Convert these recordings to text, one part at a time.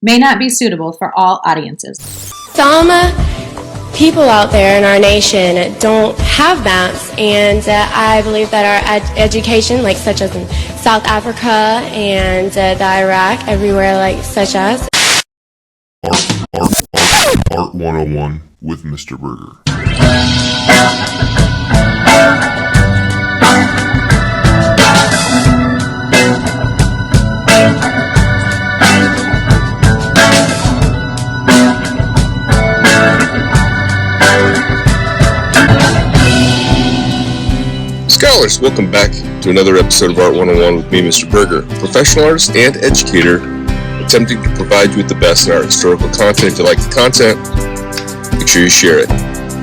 may not be suitable for all audiences. Some people out there in our nation don't have maps, and I believe that our education, like such as in South Africa and the Iraq, everywhere like such as. Art 101 with Mr. Burgher. Scholars, welcome back to another episode of Art 101 with me, Mr. Burgher, professional artist and educator, attempting to provide you with the best in art historical content. If you like the content, make sure you share it.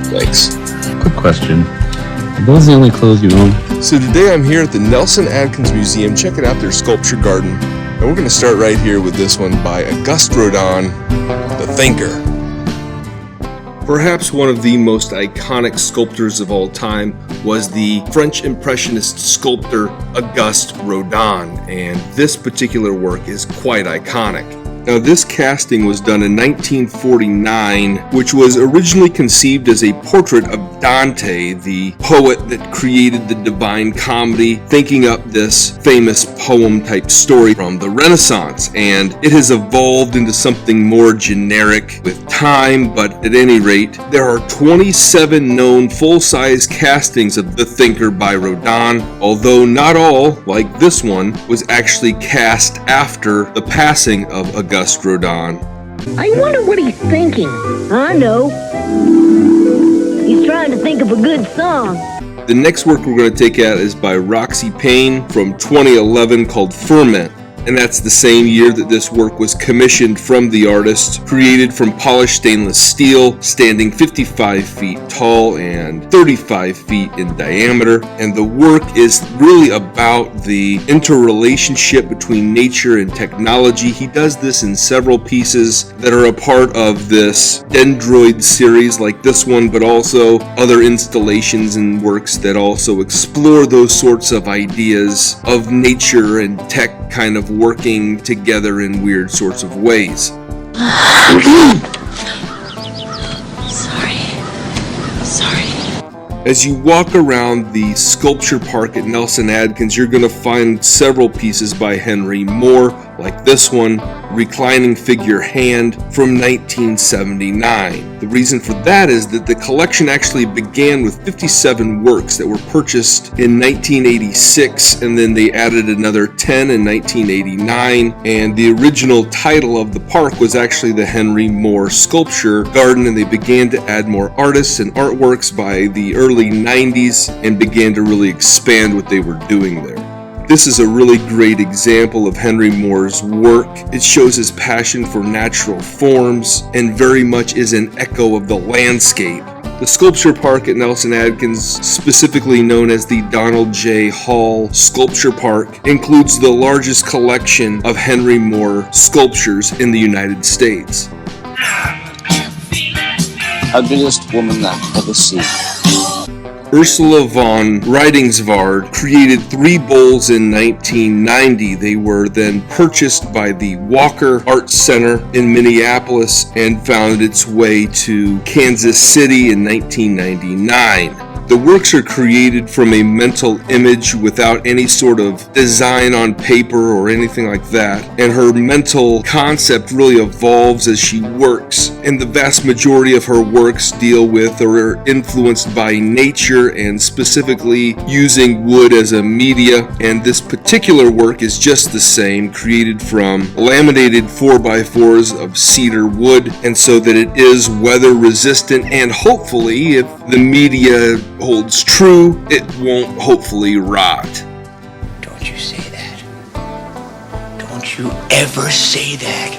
Thanks. Quick question. Are those the only clothes you own? So today I'm here at the Nelson-Atkins Museum, checking out their sculpture garden, and we're going to start right here with this one by Auguste Rodin, The Thinker. Perhaps one of the most iconic sculptors of all time was the French Impressionist sculptor Auguste Rodin, and this particular work is quite iconic. Now, this casting was done in 1949, which was originally conceived as a portrait of Dante, the poet that created the Divine Comedy, thinking up this famous poem-type story from the Renaissance, and it has evolved into something more generic with time, but at any rate, there are 27 known full-size castings of The Thinker by Rodin, although not all, like this one, was actually cast after the passing of Auguste Rodin. I wonder what he's thinking. I know. He's trying to think of a good song. The next work we're going to take out is by Roxy Paine from 2011 called Ferment. And that's the same year that this work was commissioned from the artist, created from polished stainless steel, standing 55 feet tall and 35 feet in diameter. And the work is really about the interrelationship between nature and technology. He does this in several pieces that are a part of this Dendroid series like this one, but also other installations and works that also explore those sorts of ideas of nature and tech kind of working together in weird sorts of ways. Sorry. As you walk around the sculpture park at Nelson-Atkins, you're going to find several pieces by Henry Moore, like this one, Reclining Figure Hand from 1979. The reason for that is that the collection actually began with 57 works that were purchased in 1986, and then they added another 10 in 1989, and the original title of the park was actually the Henry Moore Sculpture Garden, and they began to add more artists and artworks by the early 90s and began to really expand what they were doing there. This is a really great example of Henry Moore's work. It shows his passion for natural forms and very much is an echo of the landscape. The sculpture park at Nelson-Atkins, specifically known as the Donald J. Hall Sculpture Park, includes the largest collection of Henry Moore sculptures in the United States. Ugliest woman I've ever seen. Ursula von Rydingsvard created 3 bowls in 1990. They were then purchased by the Walker Art Center in Minneapolis and found its way to Kansas City in 1999. The works are created from a mental image without any sort of design on paper or anything like that, and her mental concept really evolves as she works, and the vast majority of her works deal with or are influenced by nature and specifically using wood as a media, and this particular work is just the same, created from laminated 4x4s of cedar wood, and so that it is weather resistant, and hopefully, if the media holds true, it won't hopefully rot. Don't you say that. Don't you ever say that.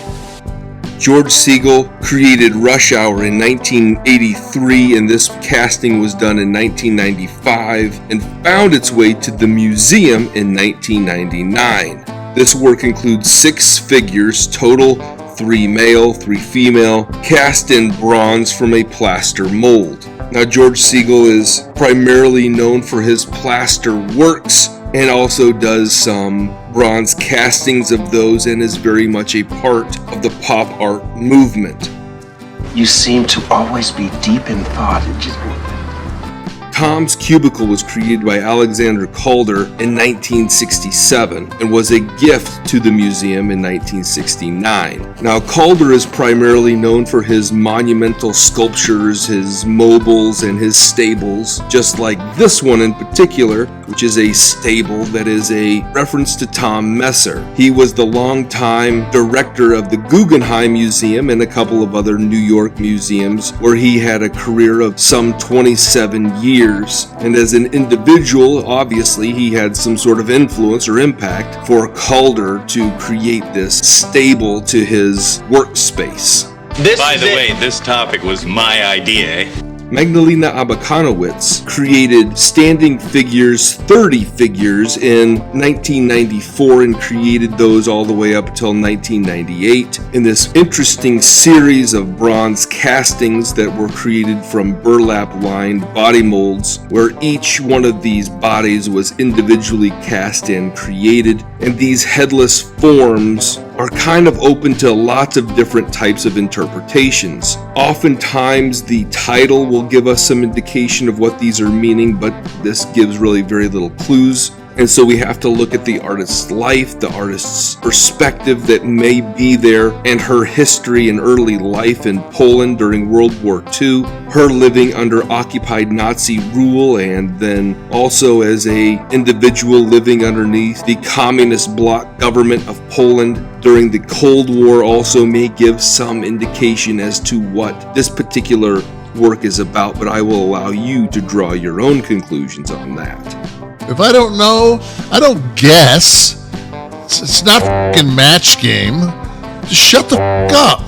George Segal created Rush Hour in 1983, and this casting was done in 1995 and found its way to the museum in 1999. This work includes 6 figures total, 3 male, 3 female, cast in bronze from a plaster mold. Now, George Segal is primarily known for his plaster works and also does some bronze castings of those and is very much a part of the pop art movement. You seem to always be deep in thought. Tom's Cubicle was created by Alexander Calder in 1967 and was a gift to the museum in 1969. Now, Calder is primarily known for his monumental sculptures, his mobiles, and his stables, just like this one in particular, which is a stable that is a reference to Tom Messer. He was the longtime director of the Guggenheim Museum and a couple of other New York museums, where he had a career of some 27 years. And as an individual, obviously, he had some sort of influence or impact for Calder to create this stable to his workspace. By the way, this topic was my idea. Magdalena Abakanowicz created standing figures, 30 figures, in 1994 and created those all the way up until 1998 in this interesting series of bronze castings that were created from burlap-lined body molds, where each one of these bodies was individually cast and created, and these headless forms are kind of open to lots of different types of interpretations. Oftentimes the title will give us some indication of what these are meaning, but this gives really very little clues. And so we have to look at the artist's life, the artist's perspective that may be there, and her history and early life in Poland during World War II, her living under occupied Nazi rule, and then also as an individual living underneath the communist bloc government of Poland during the Cold War also may give some indication as to what this particular work is about, but I will allow you to draw your own conclusions on that. If I don't know, I don't guess. It's not f***ing Match Game. Just shut the f*** up.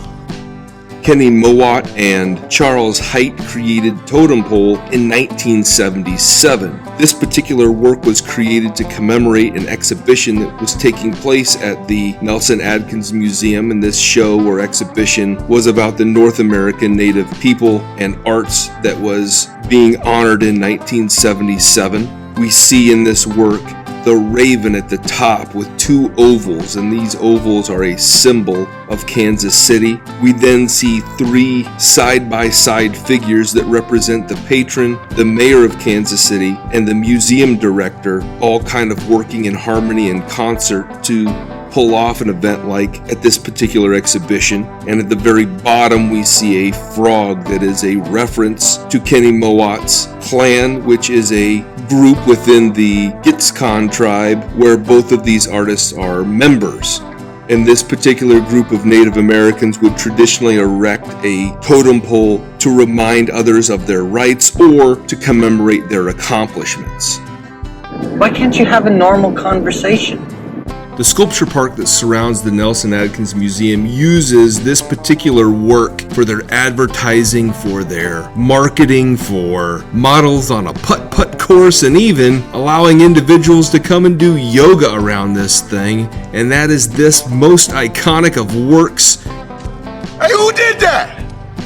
Kenny Mowatt and Charles Heit created Totem Pole in 1977. This particular work was created to commemorate an exhibition that was taking place at the Nelson-Atkins Museum, and this show or exhibition was about the North American Native people and arts that was being honored in 1977. We see in this work the raven at the top with two ovals, and these ovals are a symbol of Kansas City. We then see three side-by-side figures that represent the patron, the mayor of Kansas City, and the museum director, all kind of working in harmony and concert to pull off an event like at this particular exhibition. And at the very bottom we see a frog that is a reference to Kenny Mowatt's clan, which is a group within the Gitskon tribe where both of these artists are members. And this particular group of Native Americans would traditionally erect a totem pole to remind others of their rights or to commemorate their accomplishments. Why can't you have a normal conversation? The sculpture park that surrounds the Nelson-Atkins Museum uses this particular work for their advertising, for their marketing, for models on a putt-putt course, and even allowing individuals to come and do yoga around this thing. And that is this most iconic of works. Hey, who did that?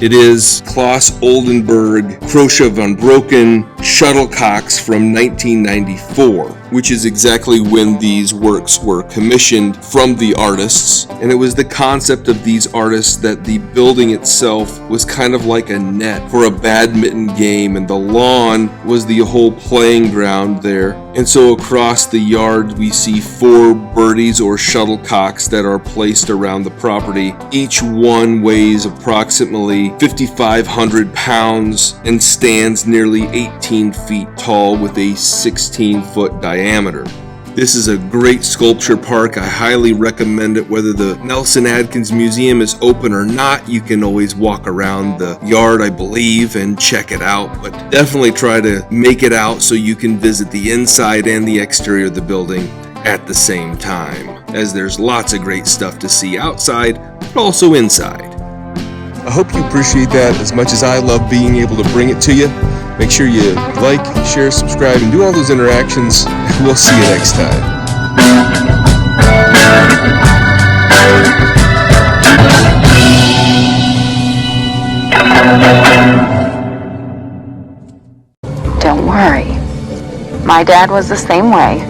It is Claes Oldenburg, Coosje von Bruggen shuttlecocks from 1994, which is exactly when these works were commissioned from the artists. And it was the concept of these artists that the building itself was kind of like a net for a badminton game, and the lawn was the whole playing ground there. And so across the yard we see four birdies or shuttlecocks that are placed around the property. Each one weighs approximately 5,500 pounds and stands nearly 18 feet tall with a 16-foot diameter. This is a great sculpture park. I highly recommend it. Whether the Nelson-Atkins Museum is open or not, you can always walk around the yard, I believe, and check it out. But definitely try to make it out so you can visit the inside and the exterior of the building at the same time, as there's lots of great stuff to see outside, but also inside. I hope you appreciate that as much as I love being able to bring it to you. Make sure you like, share, subscribe, and do all those interactions. We'll see you next time. Don't worry. My dad was the same way.